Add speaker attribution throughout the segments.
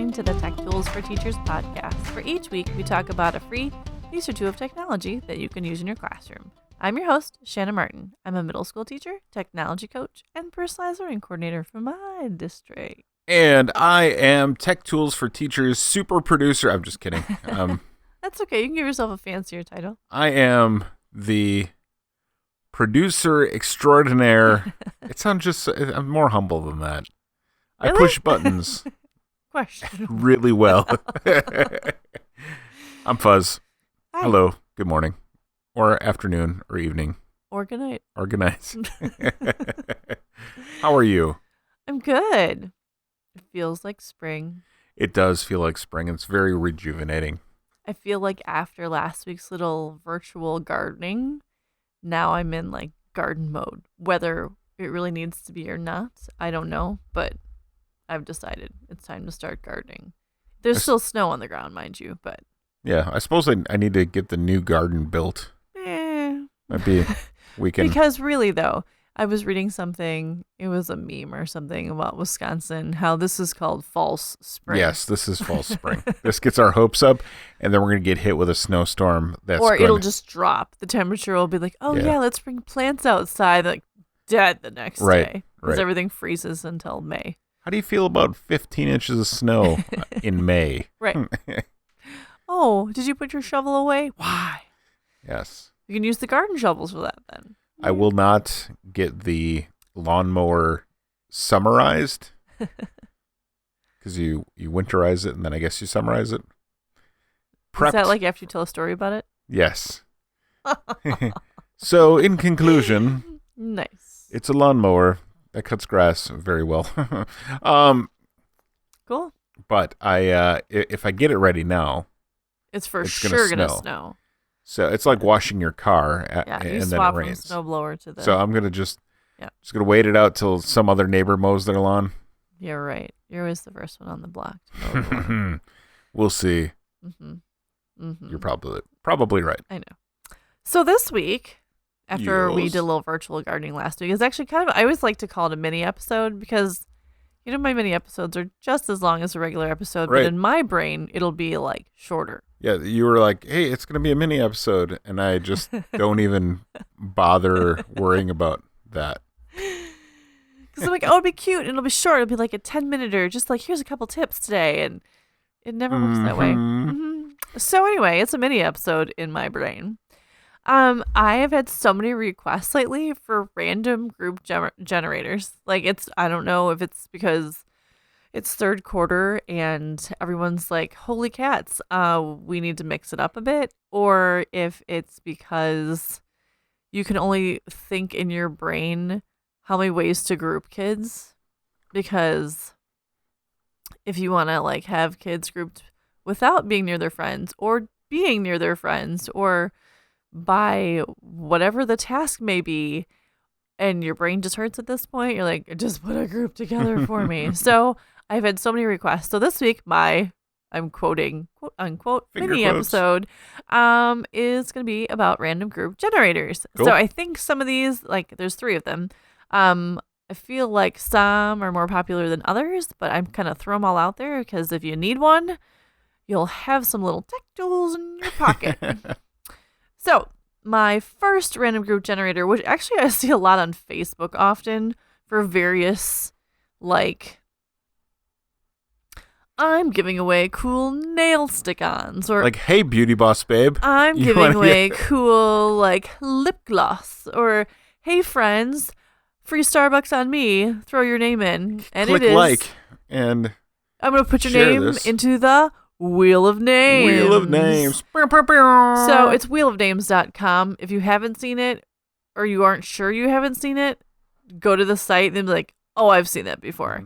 Speaker 1: listening to the Tech Tools for Teachers podcast, where each week we talk about a free piece or two of technology that you can use in your classroom. I'm your host, Shanna Martin. I'm a middle school teacher, technology coach, and personalized learning coordinator for my district.
Speaker 2: And I am Tech Tools for Teachers super producer. I'm just kidding.
Speaker 1: That's okay. You can give yourself a fancier title.
Speaker 2: I am the producer extraordinaire. I'm more humble than that.
Speaker 1: Really?
Speaker 2: I push buttons
Speaker 1: Question.
Speaker 2: really well. I'm Fuzz.
Speaker 1: Hi.
Speaker 2: Hello. Good morning. Or afternoon or evening.
Speaker 1: Or good night.
Speaker 2: Or good night. How are you?
Speaker 1: I'm good. It feels like spring.
Speaker 2: It does feel like spring. It's very rejuvenating.
Speaker 1: I feel like after last week's little virtual gardening, now I'm in like garden mode. Whether it really needs to be or not, I don't know, but I've decided it's time to start gardening. There's still snow on the ground, mind you, but
Speaker 2: Yeah, I suppose I need to get the new garden built. Might be weekend.
Speaker 1: Because really though, I was reading something, it was a meme or something about Wisconsin, how this is called false spring.
Speaker 2: Yes, this is false spring. This gets our hopes up, and then we're going to get hit with a snowstorm.
Speaker 1: It'll just drop. The temperature will be like, yeah, let's bring plants outside, like dead the next day. Because everything freezes until May.
Speaker 2: How do you feel about 15 inches of snow in May?
Speaker 1: Right. Oh, did you put your shovel away? Why?
Speaker 2: Yes.
Speaker 1: You can use the garden shovels for that then.
Speaker 2: I will not get the lawnmower summarized because you winterize it and then I guess you summarize it.
Speaker 1: Is that like after you tell a story about it?
Speaker 2: Yes. So in conclusion,
Speaker 1: nice.
Speaker 2: It's a lawnmower that cuts grass very well.
Speaker 1: Cool.
Speaker 2: But if I get it ready now,
Speaker 1: it's sure gonna snow.
Speaker 2: So it's like washing your car,
Speaker 1: you
Speaker 2: and then it
Speaker 1: swap
Speaker 2: rains.
Speaker 1: from snowblower to the.
Speaker 2: So I'm gonna just gonna wait it out till some other neighbor mows their lawn.
Speaker 1: You're right. You're always the first one on the block.
Speaker 2: We'll see.
Speaker 1: Mm-hmm. Mm-hmm.
Speaker 2: You're probably right.
Speaker 1: I know. So this week, after we did a little virtual gardening last week, is actually kind of, I always like to call it a mini episode because, my mini episodes are just as long as a regular episode, but in my brain, it'll be like shorter.
Speaker 2: Yeah, you were like, hey, it's going to be a mini episode, and I just don't even bother worrying about that.
Speaker 1: Because I'm like, it'll be cute, and it'll be short. It'll be like a 10-minute or just like, here's a couple tips today, and it never works that way. Mm-hmm. So anyway, it's a mini episode in my brain. I have had so many requests lately for random group generators. Like I don't know if it's because it's third quarter and everyone's like, holy cats, we need to mix it up a bit. Or if it's because you can only think in your brain how many ways to group kids. Because if you want to like have kids grouped without being near their friends or being near their friends or by whatever the task may be, and your brain just hurts at this point, you're like, just put a group together for me. So I've had so many requests. So this week, I'm quoting, quote unquote, mini episode is going to be about random group generators. Cool. So I think some of these, like there's 3 of them. I feel like some are more popular than others, but I'm kind of throw them all out there because if you need one, you'll have some little tech tools in your pocket. So my first random group generator, which actually I see a lot on Facebook often for various, like, I'm giving away cool nail stick-ons. Or
Speaker 2: like, hey, beauty boss babe.
Speaker 1: I'm giving away cool, like, lip gloss. Or, hey, friends, free Starbucks on me. Throw your name in. And
Speaker 2: click
Speaker 1: it is.
Speaker 2: Like, and
Speaker 1: I'm going to put your name into the Wheel of Names.
Speaker 2: Wheel of Names.
Speaker 1: So it's wheelofnames.com. If you haven't seen it or you aren't sure you haven't seen it, go to the site and be like, oh, I've seen that before. Mm-hmm.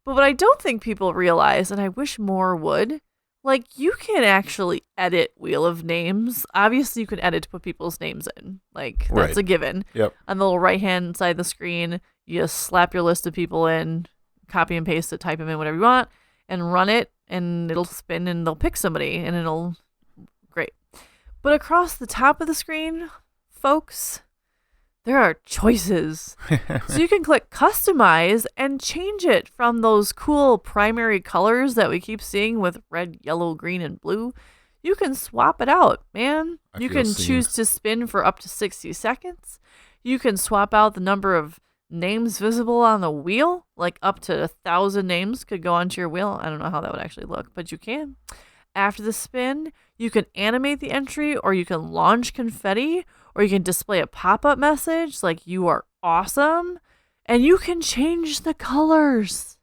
Speaker 1: But what I don't think people realize, and I wish more would, like you can actually edit Wheel of Names. Obviously, you can edit to put people's names in. Like that's a given.
Speaker 2: Yep.
Speaker 1: On the little right-hand side of the screen, you just slap your list of people in, copy and paste it, type them in, whatever you want, and run it. And it'll spin and they'll pick somebody and it'll great. But across the top of the screen, folks, there are choices. So you can click customize and change it from those cool primary colors that we keep seeing with red, yellow, green, and blue. You can swap it out, man. You can choose to spin for up to 60 seconds. You can swap out the number of names visible on the wheel, like up to 1,000 names could go onto your wheel. I don't know how that would actually look, but you can. After the spin, you can animate the entry, or you can launch confetti, or you can display a pop-up message like "You are awesome," and you can change the colors.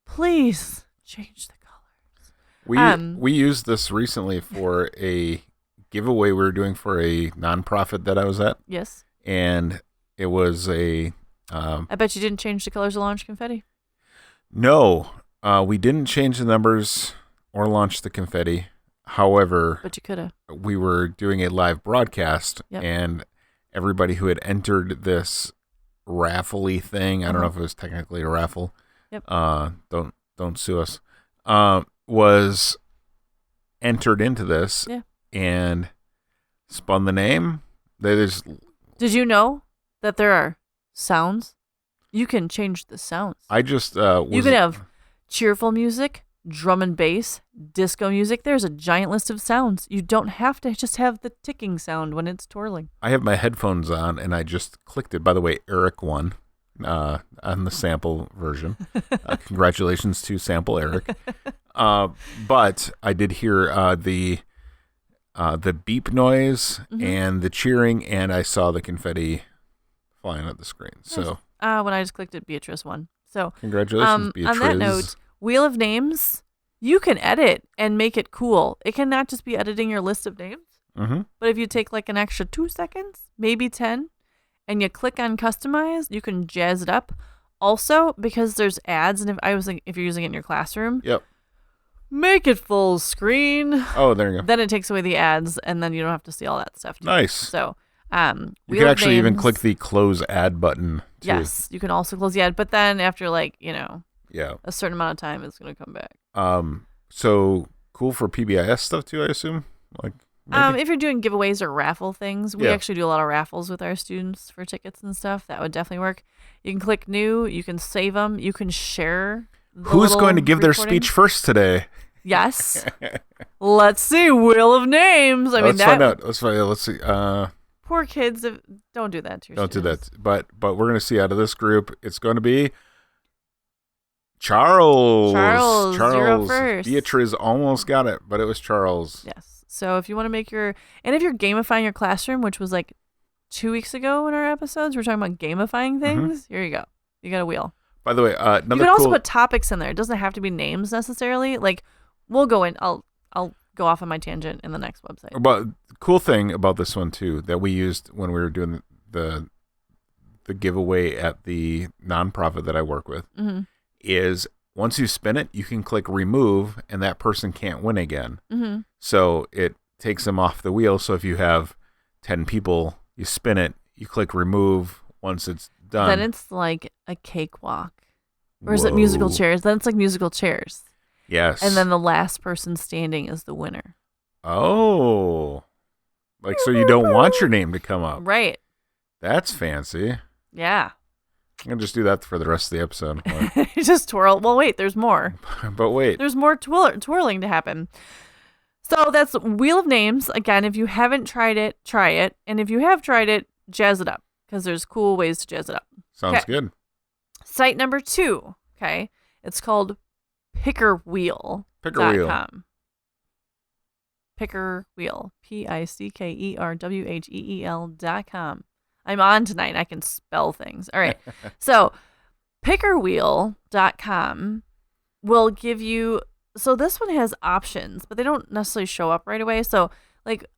Speaker 1: Please change the colors.
Speaker 2: We used this recently for a giveaway we were doing for a nonprofit that I was at.
Speaker 1: Yes.
Speaker 2: And it was a...
Speaker 1: I bet you didn't change the colors of launch confetti.
Speaker 2: No, we didn't change the numbers or launch the confetti. However,
Speaker 1: but you could have.
Speaker 2: We were doing a live broadcast,
Speaker 1: yep.
Speaker 2: And everybody who had entered this raffle-y thing, I don't know if it was technically a raffle.
Speaker 1: Yep.
Speaker 2: Don't sue us. Was entered into this, and spun the name.
Speaker 1: Did you know that there are sounds? You can change the sounds.
Speaker 2: I just
Speaker 1: you can have cheerful music, drum and bass, disco music. There's a giant list of sounds. You don't have to just have the ticking sound when it's twirling.
Speaker 2: I have my headphones on, and I just clicked it. By the way, Eric won on the sample version. Congratulations to Sample Eric. But I did hear the beep noise and the cheering, and I saw the confetti flying at the screen. So
Speaker 1: when I just clicked it, Beatrice won. So
Speaker 2: congratulations, Beatrice.
Speaker 1: On that note, Wheel of Names, you can edit and make it cool. It can not just be editing your list of names, but if you take like an extra 2 seconds, maybe 10, and you click on customize, you can jazz it up. Also, because there's ads, and if you're using it in your classroom, make it full screen.
Speaker 2: Oh, there you go.
Speaker 1: Then it takes away the ads, and then you don't have to see all that stuff too.
Speaker 2: Nice.
Speaker 1: So,
Speaker 2: you can actually even click the close ad button too.
Speaker 1: Yes, you can also close the ad, but then after a certain amount of time, it's going to come back.
Speaker 2: So cool for PBIS stuff too, I assume.
Speaker 1: If you're doing giveaways or raffle things, we actually do a lot of raffles with our students for tickets and stuff. That would definitely work. You can click new. You can save them. You can share.
Speaker 2: Who's going to give their speech first today?
Speaker 1: Yes. Let's see. Wheel of Names.
Speaker 2: Let's find out. Let's find out. Let's see.
Speaker 1: Poor kids. Don't do that to your
Speaker 2: Don't
Speaker 1: students.
Speaker 2: do that. But we're going to see out of this group, it's going to be Charles.
Speaker 1: You're up first.
Speaker 2: Beatrice almost got it, but it was Charles.
Speaker 1: Yes. So if you want to if you're gamifying your classroom, which was like 2 weeks ago in our episodes, we're talking about gamifying things. Here you go. You got a wheel.
Speaker 2: By the way,
Speaker 1: you can also put topics in there. It doesn't have to be names necessarily. Like we'll go in. I'll go off on my tangent in the next website.
Speaker 2: But the cool thing about this one too that we used when we were doing the giveaway at the nonprofit that I work with is once you spin it, you can click remove, and that person can't win again. So it takes them off the wheel. So if you have 10 people, you spin it, you click remove. Once it's done,
Speaker 1: then it's like a cakewalk. Or is it musical chairs? Then it's like musical chairs.
Speaker 2: Yes.
Speaker 1: And then the last person standing is the winner.
Speaker 2: Oh. So you don't want your name to come up.
Speaker 1: Right.
Speaker 2: That's fancy.
Speaker 1: Yeah.
Speaker 2: I'm going to just do that for the rest of the episode.
Speaker 1: Just twirl. Well, wait, there's more.
Speaker 2: But wait.
Speaker 1: There's more twirling to happen. So that's Wheel of Names. Again, if you haven't tried it, try it. And if you have tried it, jazz it up. Because there's cool ways to jazz it up.
Speaker 2: Sounds good.
Speaker 1: Site number 2. Okay. It's called pickerwheel.com. Pickerwheel. PICKERWHEEL.com. I'm on tonight. I can spell things. All right. So pickerwheel.com will give you, so this one has options, but they don't necessarily show up right away. So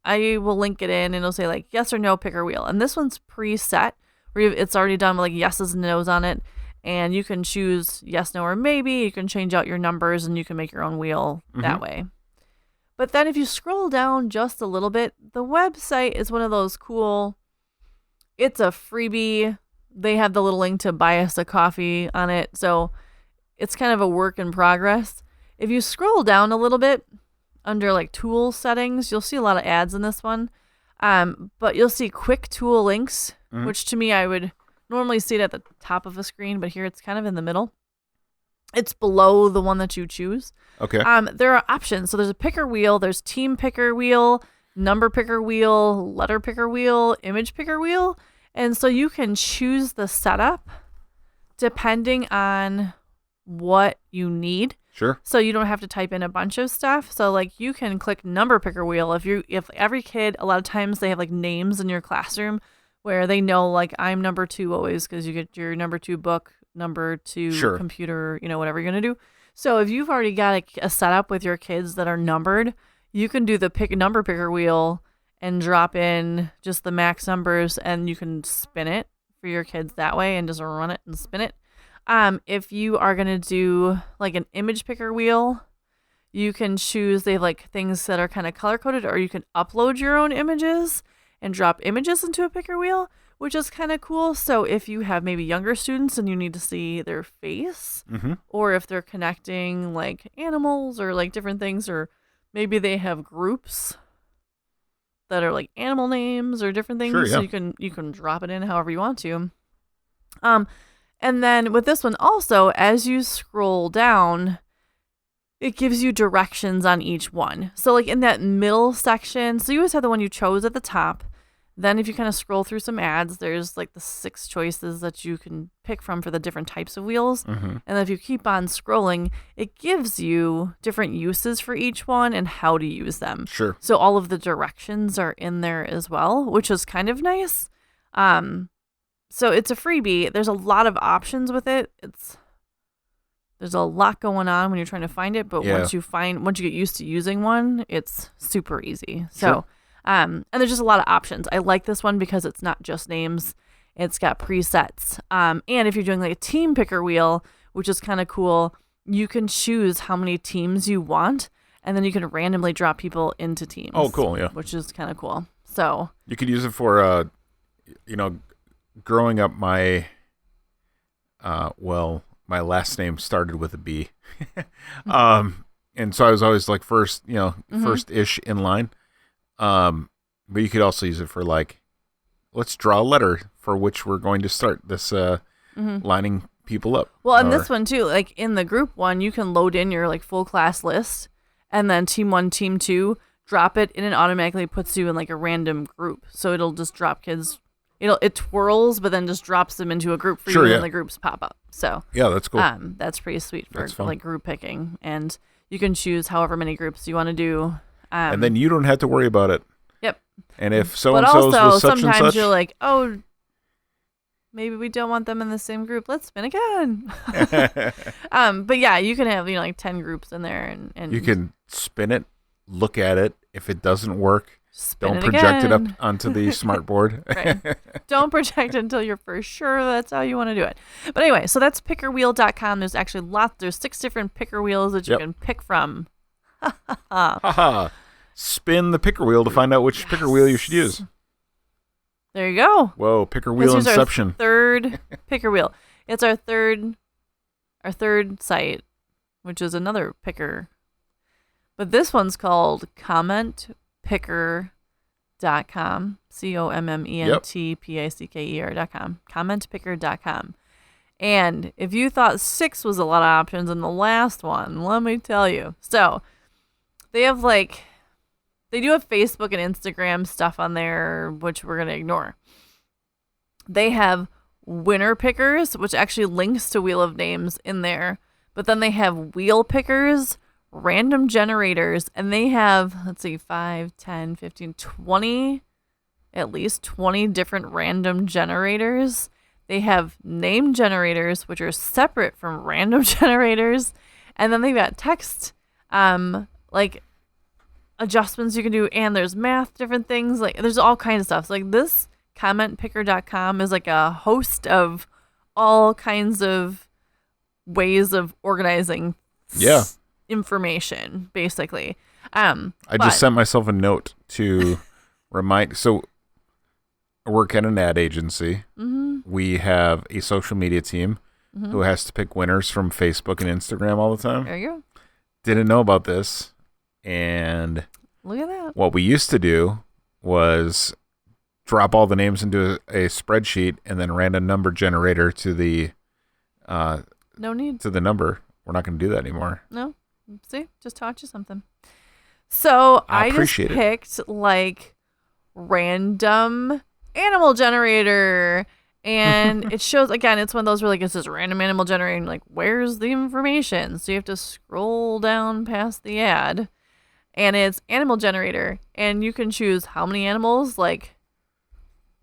Speaker 1: I will link it in and it'll say yes or no picker wheel. And this one's preset where it's already done with yeses and nos on it. And you can choose yes, no, or maybe. You can change out your numbers and you can make your own wheel that way. But then if you scroll down just a little bit, the website is one of those cool, it's a freebie. They have the little link to buy us a coffee on it. So it's kind of a work in progress. If you scroll down a little bit under tool settings, you'll see a lot of ads in this one. But you'll see quick tool links which to me I would normally see it at the top of a screen, but here it's kind of in the middle. It's below the one that you choose.
Speaker 2: Okay.
Speaker 1: There are options. So there's a picker wheel, there's team picker wheel, number picker wheel, letter picker wheel, image picker wheel. And so you can choose the setup depending on what you need.
Speaker 2: Sure.
Speaker 1: So you don't have to type in a bunch of stuff. So like you can click number picker wheel if every kid, a lot of times they have like names in your classroom where they know like I'm number 2 always because you get your number 2 book, number 2 computer, whatever you're going to do. So if you've already got a setup with your kids that are numbered, you can do the number picker wheel and drop in just the max numbers and you can spin it for your kids that way and just run it and spin it. If you are going to do like an image picker wheel, you can choose, they have like things that are kind of color coded, or you can upload your own images and drop images into a picker wheel, which is kind of cool. So if you have maybe younger students and you need to see their face, or if they're connecting like animals or like different things, or maybe they have groups that are like animal names or different things, so you can drop it in however you want to. And then with this one also, as you scroll down, it gives you directions on each one. So like in that middle section, so you always have the one you chose at the top. Then if you kind of scroll through some ads, there's like the 6 choices that you can pick from for the different types of wheels. And then if you keep on scrolling, it gives you different uses for each one and how to use them.
Speaker 2: Sure.
Speaker 1: So all of the directions are in there as well, which is kind of nice. So it's a freebie. There's a lot of options with it. There's a lot going on when you're trying to find it, but once you get used to using one, it's super easy. So, and there's just a lot of options. I like this one because it's not just names. It's got presets. And if you're doing like a team picker wheel, which is kind of cool, you can choose how many teams you want, and then you can randomly drop people into teams.
Speaker 2: Oh, cool. Yeah.
Speaker 1: Which is kind of cool. So
Speaker 2: you could use it for, growing up, my last name started with a B. And so I was always like first-ish in line. But you could also use it for like, let's draw a letter for which we're going to start this lining people up.
Speaker 1: Well, and this one too, like in the group one, you can load in your like full class list, and then team 1, team 2, drop it, and it automatically puts you in like a random group. So it'll just drop kids. It twirls, but then just drops them into a group for you, and the groups pop up. So
Speaker 2: yeah, that's cool.
Speaker 1: That's pretty sweet for like group picking, and you can choose however many groups you want to do.
Speaker 2: And then you don't have to worry about it.
Speaker 1: Yep.
Speaker 2: And if so-and-so's was such and such.
Speaker 1: Sometimes you're like, oh, maybe we don't want them in the same group. Let's spin again. But yeah, you can have, like 10 groups in there. And
Speaker 2: you can spin it, look at it. If it doesn't work, don't
Speaker 1: it
Speaker 2: project
Speaker 1: again.
Speaker 2: it up onto the smart board.
Speaker 1: Right. Don't project until you're for sure that's how you want to do it. But anyway, so that's pickerwheel.com. There's actually there's 6 different picker wheels that you can pick from.
Speaker 2: Spin the picker wheel to find out which picker wheel you should use.
Speaker 1: There you go.
Speaker 2: Whoa, picker wheel inception.
Speaker 1: Our third picker wheel. It's our third site, which is another picker. But this one's called commentpicker.com. commentpicker.com. commentpicker.com. And if you thought 6 was a lot of options in the last one, let me tell you. So they have they do have Facebook and Instagram stuff on there, which we're going to ignore. They have winner pickers, which actually links to Wheel of Names in there. But then they have wheel pickers, random generators, and they have, 5, 10, 15, 20, at least 20 different random generators. They have name generators, which are separate from random generators. And then they've got text, adjustments you can do, and there's math, different things. There's all kinds of stuff. So, this commentpicker.com is a host of all kinds of ways of organizing information, basically. I
Speaker 2: just sent myself a note to remind. So I work at an ad agency. We have a social media team who has to pick winners from Facebook and Instagram all the time.
Speaker 1: There you go.
Speaker 2: Didn't know about this. And
Speaker 1: look at that.
Speaker 2: What we used to do was drop all the names into a spreadsheet and then random number generator to the
Speaker 1: no need
Speaker 2: to the number. We're not going to do that anymore.
Speaker 1: No. See, just taught you something. So I just
Speaker 2: appreciate
Speaker 1: picked like random animal generator, and it shows again. It's one of those where like it says random animal generator, and like where's the information? So you have to scroll down past the ad, and it's animal generator, and you can choose how many animals, like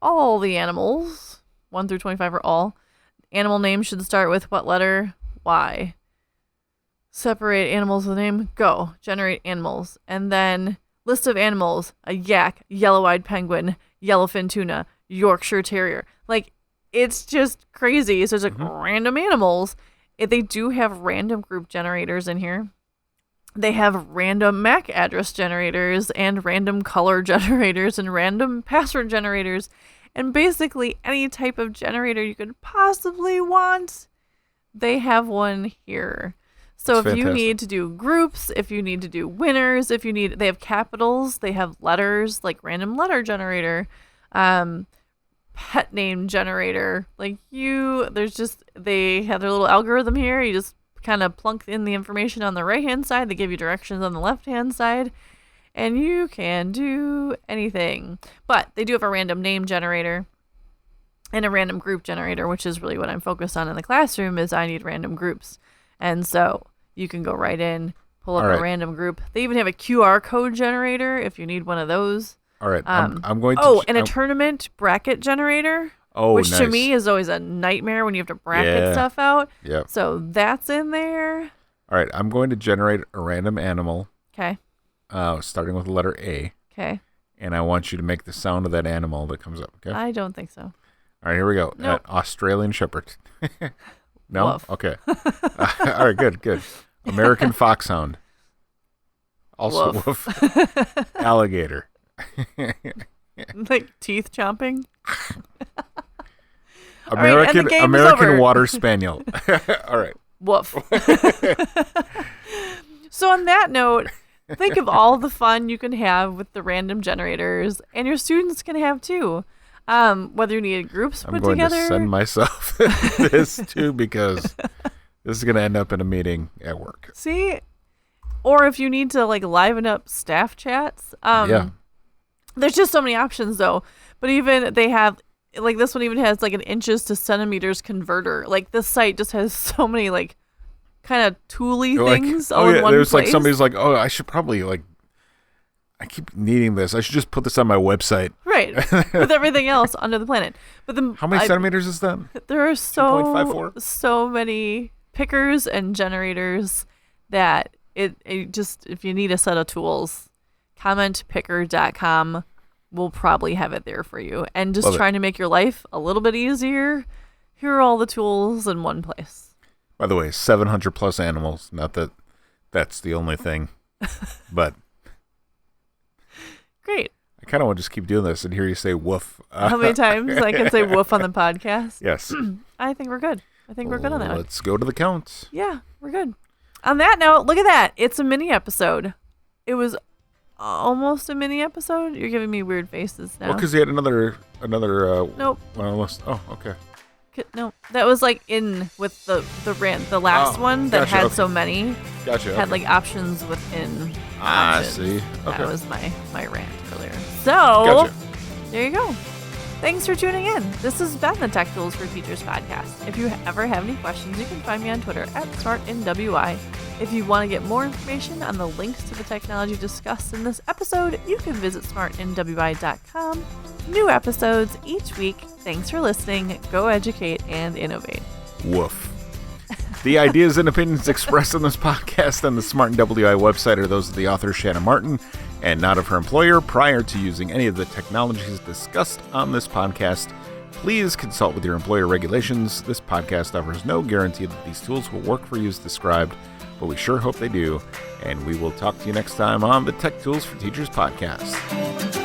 Speaker 1: all the animals, 1 through 25 are all. Animal name should start with what letter? Y. Separate animals with a name. Go. Generate animals. And then list of animals. A yak, yellow-eyed penguin, yellowfin tuna, Yorkshire terrier. Like, it's just crazy. So it's like random animals. They do have random group generators in here. They have random MAC address generators and random color generators and random password generators. And basically any type of generator you could possibly want, they have one here. So if you need to do groups, if you need to do winners, they have capitals, they have letters, like random letter generator, pet name generator. They have their little algorithm here. You just kind of plunk in the information on the right-hand side. They give you directions on the left-hand side. And you can do anything. But they do have a random name generator and a random group generator, which is really what I'm focused on in the classroom is I need random groups. And so you can go right in, pull up a random group. They even have a QR code generator if you need one of those.
Speaker 2: All right. I'm going to...
Speaker 1: a tournament bracket generator.
Speaker 2: Oh,
Speaker 1: which
Speaker 2: nice.
Speaker 1: to me is always a nightmare when you have to bracket stuff out.
Speaker 2: Yep.
Speaker 1: So that's in there.
Speaker 2: All right. I'm going to generate a random animal.
Speaker 1: Okay.
Speaker 2: Starting with the letter A.
Speaker 1: Okay.
Speaker 2: And I want you to make the sound of that animal that comes up. Okay.
Speaker 1: I don't think so.
Speaker 2: All right, here we go.
Speaker 1: Nope.
Speaker 2: Australian Shepherd. No?
Speaker 1: Woof.
Speaker 2: Okay. All right, good. American Foxhound. Also woof. Alligator.
Speaker 1: Like teeth chomping.
Speaker 2: American Water Spaniel. All right.
Speaker 1: Woof. So on that note, think of all the fun you can have with the random generators, and your students can have too. Whether you need groups put together.
Speaker 2: I'm going to send myself this too because this is going to end up in a meeting at work.
Speaker 1: See? Or if you need to like liven up staff chats. There's just so many options though. But even they have, like this one even has like an inches to centimeters converter. Like this site just has so many like kind of tooly things all in one
Speaker 2: there's
Speaker 1: place.
Speaker 2: Like somebody's like, oh, I should probably I keep needing this. I should just put this on my website.
Speaker 1: Right. With everything else under the planet. But
Speaker 2: how many centimeters is that?
Speaker 1: There are so many pickers and generators that it just, if you need a set of tools, commentpicker.com will probably have it there for you. And just trying to make your life a little bit easier, here are all the tools in one place.
Speaker 2: By the way, 700 plus animals. Not that that's the only thing, but...
Speaker 1: Great.
Speaker 2: I kind of want to just keep doing this and hear you say woof.
Speaker 1: How many times I can say woof on the podcast?
Speaker 2: Yes.
Speaker 1: I think we're good. We're good on that one.
Speaker 2: Let's go to the count.
Speaker 1: Yeah, we're good. On that note, look at that. It's a mini episode. It was almost a mini episode. You're giving me weird faces now.
Speaker 2: Well, because you had another.
Speaker 1: Nope.
Speaker 2: Oh, okay.
Speaker 1: No, that was like in with the last one that had so many.
Speaker 2: Gotcha.
Speaker 1: Had like options within.
Speaker 2: I see. Okay.
Speaker 1: That was my rant earlier. So
Speaker 2: Gotcha.
Speaker 1: There you go. Thanks for tuning in. This has been the Tech Tools for Teachers podcast. If you ever have any questions, you can find me on Twitter at SmartNWI. If you want to get more information on the links to the technology discussed in this episode, you can visit smartnwi.com. New episodes each week. Thanks for listening. Go educate and innovate.
Speaker 2: Woof. The ideas and opinions expressed in this podcast on the Smart and WI website are those of the author Shannon Martin and not of her employer. Prior to using any of the technologies discussed on this podcast, please consult with your employer regulations. This podcast offers no guarantee that these tools will work for you as described, but we sure hope they do. And we will talk to you next time on the Tech Tools for Teachers podcast.